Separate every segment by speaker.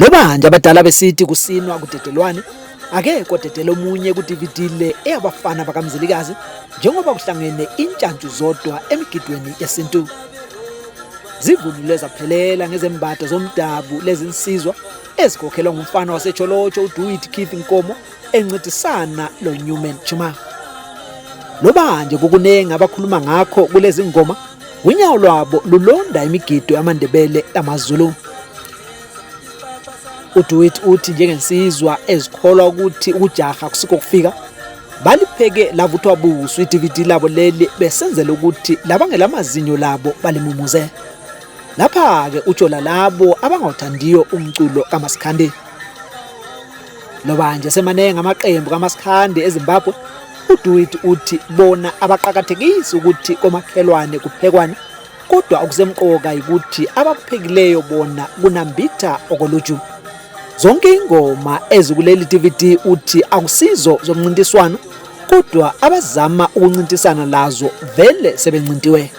Speaker 1: Loba nje abadala besithi kusinwa kudedelwane, ake kodedela omunye ku-DVD le eyabafana bakaMzilikazi njengoba kuhlangene intshantshu zodwa emigidweni yesintu. Zivunule zaphelela ngezembatho zomdabu lezi nsizwa ezikhokhelwa ngumfana waseTsholotsho uDewitt Keith Nkomo encintisana loNewman Chuma. Loba nje kukunengi abakhuluma ngakho kulezi ngoma, unyawo lwabo lulonda imigido yamaNdebele amaZulu. uDewitt uthi njengensizwa ezikholwa ukuthi ukujaha kusiko kufika, balipheke lavuthwa buso iDVD labo leli besenzela ukuthi labangelamazinyo labo balimumuze. Lapha-ke utshola labo abangawuthandiyo umculo kaMaskandi. Loba nje semanengi amaqembu kaMaskandi eZimbabwe, uDewitt uthi bona abaqakathekisi ukuthi komakhelwane kuphekwane, kodwa okusemqoka ukuthi abakuphekileyo bona kunambitha okoluju. Zonke ingoma ezikuleli DVD uthi akusizo zomncintiswano, kodwa abazama ukuncintisana lazo vele sebencintiwe.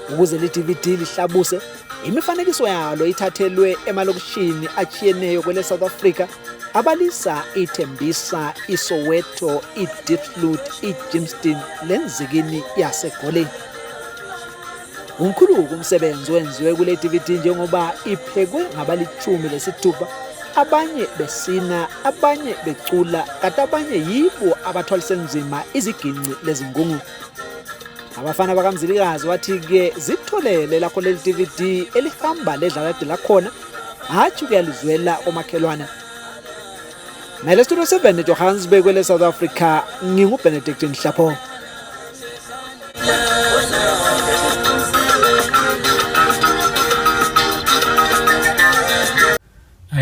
Speaker 1: Ukuze le DVD lihlabuse, imifanekiso yalo ithathelwe emalokishini achiyeneyo kwele South Africa, abalisa iThembisa, iSoweto, iDiepsloot, iJimston lenzikini yaseGoli. Umkhulu umsebenzi wenziwe kule DVD njengoba iphekwe ngabalitshumi lesithupha, abanye besina, abanye becula, kanti abanye yibo abathwalise nzima iziginci lezingungu. Abafana bakaMzilikazi wathi-ke zitholele lakho leli DVD elihamba ledlala de lakhona, hatshi kuyalizwela komakhelwane. Ngale Studio 7 eJohannesburg kwele South Africa, nginguBenedict Nhlapho.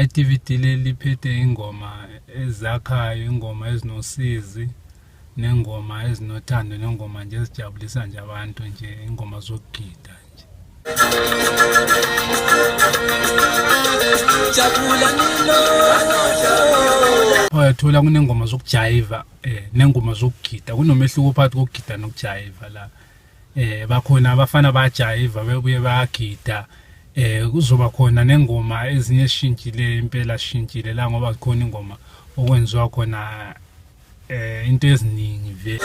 Speaker 2: iDVD liphethe ingoma ezakhayo, ingoma ezinosizi, nengoma ezinothando, nengoma nje ezijabulisa nje abantu nje, ingoma zokugida nje. Uyathola kunengoma zokujayiva nengoma zokugida, kunomehluko phakathi kokugida nokujayiva la. Bakhona abafana bajayiva bebuye bayagida. Kuzoba khona nengoma ezinye shintshile, impela shintshile la ngoba khona ingoma okwenziwa khona into eziningi vele.